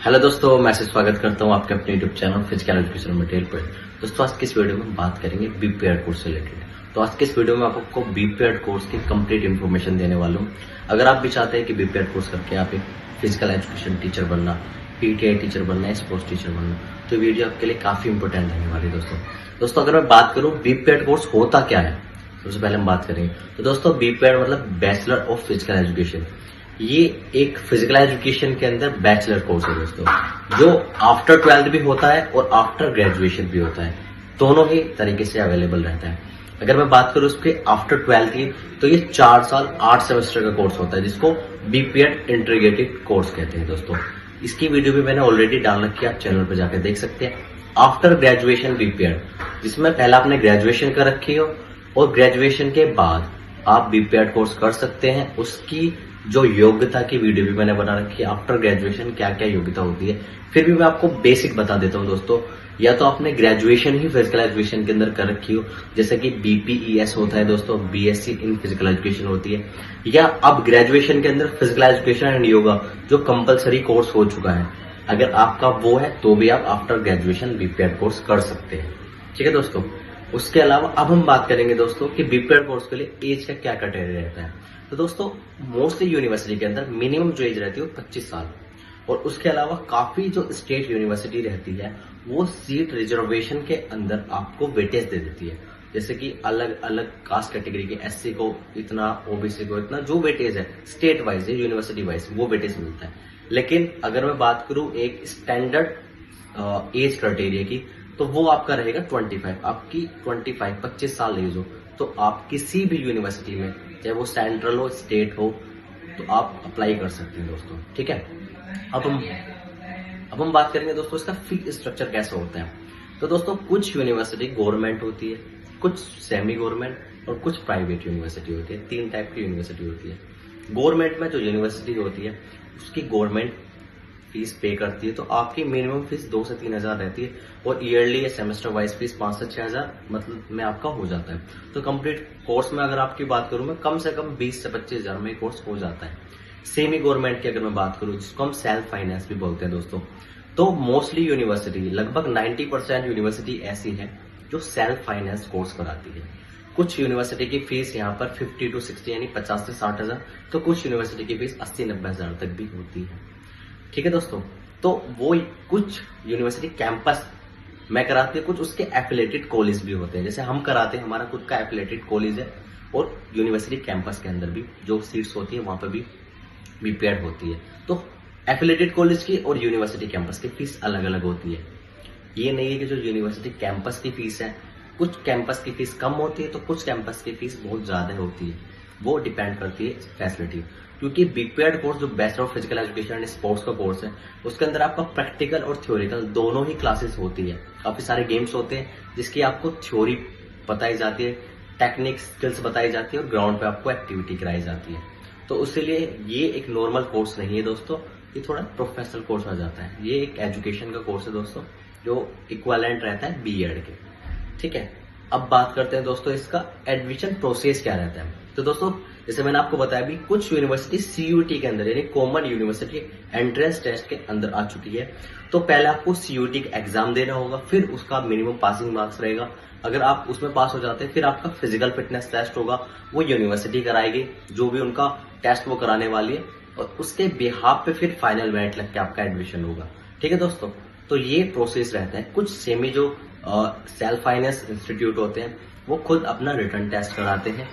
Hello दोस्तों, मैं से स्वागत करता हूं आपके अपने YouTube channel physical education material पर। दोस्तों, आज की इस वीडियो में बात करेंगे बीपीएड कोर्स से रिलेटेड। तो आज के इस वीडियो में आपको बीपीएड कोर्स की कंप्लीट इन्फॉर्मेशन देने वाला हूं। अगर आप भी चाहते हैं कि बीपीएड कोर्स करके आप एक फिजिकल एजुकेशन टीचर बनना, पीटीआई टीचर बनना, स्पोर्ट्स टीचर बनना, तो वीडियो आपके लिए काफी इंपॉर्टेंट रहने वाली है। दोस्तों अगर मैं बात करूँ बीपीएड कोर्स होता क्या है, सबसे पहले हम बात करेंगे। तो दोस्तों बीपीएड मतलब बैचलर ऑफ फिजिकल एजुकेशन। ये एक फिजिकल एजुकेशन के अंदर बैचलर कोर्स है दोस्तों, जो आफ्टर 12th भी होता है और आफ्टर ग्रेजुएशन भी होता है। दोनों ही तरीके से अवेलेबल रहता है। अगर मैं बात करूं उसके आफ्टर 12th की, तो ये 4 साल 8 सेमेस्टर का कोर्स होता है, जिसको बीपीएड इंटीग्रेटेड कोर्स कहते हैं दोस्तों। इसकी वीडियो भी मैंने ऑलरेडी डाल रखी है, आप चैनल पर जाकर देख सकते हैं। आफ्टर ग्रेजुएशन बीपीएड, जिसमें पहला आपने ग्रेजुएशन कर रखी हो और ग्रेजुएशन के बाद आप बीपीएड कोर्स कर सकते हैं। उसकी जो योग्यता की वीडियो भी मैंने बना रखी है, आफ्टर ग्रेजुएशन क्या क्या योग्यता होती है। फिर भी मैं आपको बेसिक बता देता हूं दोस्तों। या तो आपने ग्रेजुएशन ही फिजिकल एजुकेशन के अंदर कर रखी हो, जैसे कि बीपीईएस होता है दोस्तों, बीएससी इन फिजिकल एजुकेशन होती है, या अब ग्रेजुएशन के अंदर फिजिकल एजुकेशन एंड योगा जो कंपलसरी कोर्स हो चुका है, अगर आपका वो है तो भी आप आफ्टर ग्रेजुएशन बीपीएड कोर्स कर सकते हैं। ठीक है दोस्तों। उसके अलावा अब हम बात करेंगे दोस्तों कि बीपीएड कोर्स के लिए एज का क्या क्राइटेरिया रहता है। तो दोस्तों मोस्टली यूनिवर्सिटी के अंदर मिनिमम जो एज रहती है वो 25 साल, और उसके अलावा काफी जो स्टेट यूनिवर्सिटी रहती है वो सीट रिजर्वेशन के अंदर आपको वेटेज दे देती है। जैसे कि अलग अलग कास्ट कैटेगरी के एससी को इतना, ओबीसी को इतना, जो वेटेज है स्टेट वाइज है, यूनिवर्सिटी वाइज वो वेटेज मिलता है। लेकिन अगर मैं बात करूं एक स्टैंडर्ड एज क्राइटेरिया की, तो वो आपका रहेगा 25। आपकी 25 साल एज हो तो आप किसी भी यूनिवर्सिटी में, चाहे वो सेंट्रल हो स्टेट हो, तो आप अप्लाई कर सकते हैं दोस्तों। ठीक है। अब हम बात करेंगे दोस्तों इसका फी स्ट्रक्चर कैसा होता है। तो दोस्तों कुछ यूनिवर्सिटी गवर्नमेंट होती है, कुछ सेमी गवर्नमेंट और कुछ प्राइवेट यूनिवर्सिटी होती है। 3 टाइप की यूनिवर्सिटी होती है। गवर्नमेंट में जो यूनिवर्सिटी होती है उसकी गवर्नमेंट फीस पे करती है, तो आपकी मिनिमम फीस 2 से 3 हजार रहती है, और ईयरली या सेमेस्टर वाइज फीस 5 से 6 हजार मतलब में आपका हो जाता है। तो कंप्लीट कोर्स में अगर आपकी बात करूं मैं, कम से कम 20 से 25 हजार में कोर्स हो जाता है। सेमी गवर्नमेंट की अगर मैं बात करूं, जिसको हम सेल्फ फाइनेंस भी बोलते हैं दोस्तों, तो मोस्टली यूनिवर्सिटी, लगभग 90% यूनिवर्सिटी ऐसी है जो सेल्फ फाइनेंस कोर्स कराती है। कुछ यूनिवर्सिटी की फीस यहाँ पर 50 to 60 यानी 50 से 60 हजार, तो कुछ यूनिवर्सिटी की फीस 80-90 हजार तक भी होती है। ठीक है दोस्तों। तो वो कुछ यूनिवर्सिटी कैंपस में कराती है, कुछ उसके एफिलेटेड कॉलेज भी होते हैं। जैसे हम कराते हैं, हमारा खुद का एफिलेटेड कॉलेज है, और यूनिवर्सिटी कैंपस के अंदर भी जो सीट्स होती है वहां पर भी बीपीएड होती है। तो एफिलेटेड कॉलेज की और यूनिवर्सिटी कैंपस की फीस अलग अलग होती है। ये नहीं है कि जो यूनिवर्सिटी कैंपस की फीस है, कुछ कैंपस की फीस कम होती है तो कुछ कैंपस की फीस बहुत ज्यादा होती है। वो डिपेंड करती है फैसिलिटी। क्योंकि बीपीएड कोर्स जो bachelor of physical education and sports का कोर्स है, उसके अंदर आपका प्रैक्टिकल और थ्योरिकल दोनों ही क्लासेस होती है। काफी सारे गेम्स होते हैं जिसकी आपको थ्योरी बताई जाती है, टेक्निक स्किल्स बताई जाती है, और ग्राउंड पे आपको एक्टिविटी कराई जाती है। तो इसलिए ये एक नॉर्मल कोर्स नहीं है दोस्तों, ये थोड़ा प्रोफेशनल कोर्स आ जाता है। ये एक एजुकेशन का कोर्स है दोस्तों, जो इक्वालेंट रहता है बीएड के। ठीक है। अब बात करते हैं दोस्तों इसका एडमिशन प्रोसेस क्या रहता है। तो दोस्तों जैसे मैंने आपको बताया भी, कुछ यूनिवर्सिटी सीयूटी के अंदर यानी कॉमन यूनिवर्सिटी एंट्रेंस टेस्ट के अंदर आ चुकी है। तो पहले आपको सीयूटी का एग्जाम देना होगा, फिर उसका मिनिमम पासिंग मार्क्स रहेगा। अगर आप उसमें पास हो जाते हैं, फिर आपका फिजिकल फिटनेस टेस्ट होगा, वो यूनिवर्सिटी कराएगी, जो भी उनका टेस्ट वो कराने वाली है, और उसके बिहाफ पे फिर फाइनल मेरिट लग के आपका एडमिशन होगा। ठीक है दोस्तों। तो ये प्रोसेस रहता है। कुछ सेमी जो सेल्फ फाइनेंस इंस्टीट्यूट होते हैं वो खुद अपना रिटर्न टेस्ट कराते हैं,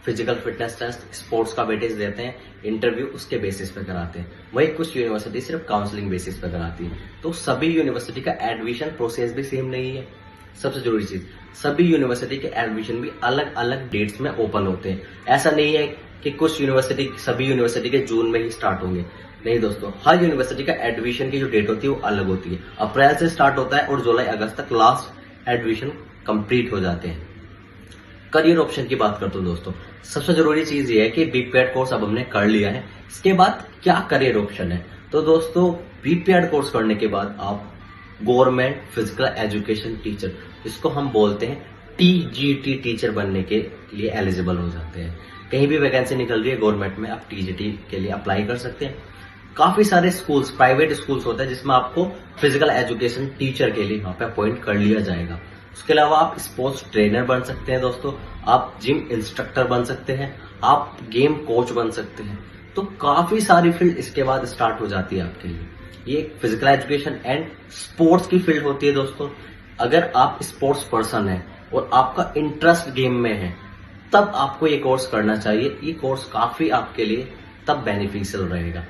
फिजिकल फिटनेस टेस्ट, स्पोर्ट्स का वेटेज देते हैं, इंटरव्यू उसके बेसिस पे कराते हैं। वही कुछ यूनिवर्सिटी सिर्फ काउंसलिंग बेसिस पे कराती है। तो सभी यूनिवर्सिटी का एडमिशन प्रोसेस भी सेम नहीं है। सबसे जरूरी चीज, सभी यूनिवर्सिटी के एडमिशन भी अलग अलग डेट्स में ओपन होते हैं। ऐसा नहीं है कि कुछ यूनिवर्सिटी, सभी यूनिवर्सिटी के जून में ही स्टार्ट होंगे। नहीं दोस्तों, हर यूनिवर्सिटी का एडमिशन की जो डेट होती है वो अलग होती है। अप्रैल से स्टार्ट होता है और जुलाई अगस्त तक लास्ट एडमिशन कंप्लीट हो जाते हैं। करियर ऑप्शन की बात करता हूं दोस्तों, सबसे जरूरी चीज ये है कि बीपीएड कोर्स अब हमने कर लिया है, इसके बाद क्या करियर ऑप्शन है। तो दोस्तों बीपीएड कोर्स करने के बाद आप गवर्नमेंट फिजिकल एजुकेशन टीचर, जिसको हम बोलते हैं टीजीटी टीचर, बनने के लिए एलिजिबल हो जाते हैं। कहीं भी वैकेंसी निकल रही है गवर्नमेंट में, आप टीजीटी के लिए अप्लाई कर सकते हैं। काफी सारे स्कूल्स, प्राइवेट स्कूल्स होते हैं जिसमें आपको फिजिकल एजुकेशन टीचर के लिए वहां पे अपॉइंट कर लिया जाएगा। उसके अलावा आप स्पोर्ट्स ट्रेनर बन सकते हैं दोस्तों, आप जिम इंस्ट्रक्टर बन सकते हैं, आप गेम कोच बन सकते हैं। तो काफी सारी फील्ड इसके बाद स्टार्ट हो जाती है आपके लिए। ये फिजिकल एजुकेशन एंड स्पोर्ट्स की फील्ड होती है दोस्तों। अगर आप स्पोर्ट्स पर्सन है और आपका इंटरेस्ट गेम में है, तब आपको ये कोर्स करना चाहिए। ये कोर्स काफी आपके लिए तब बेनिफिशियल रहेगा।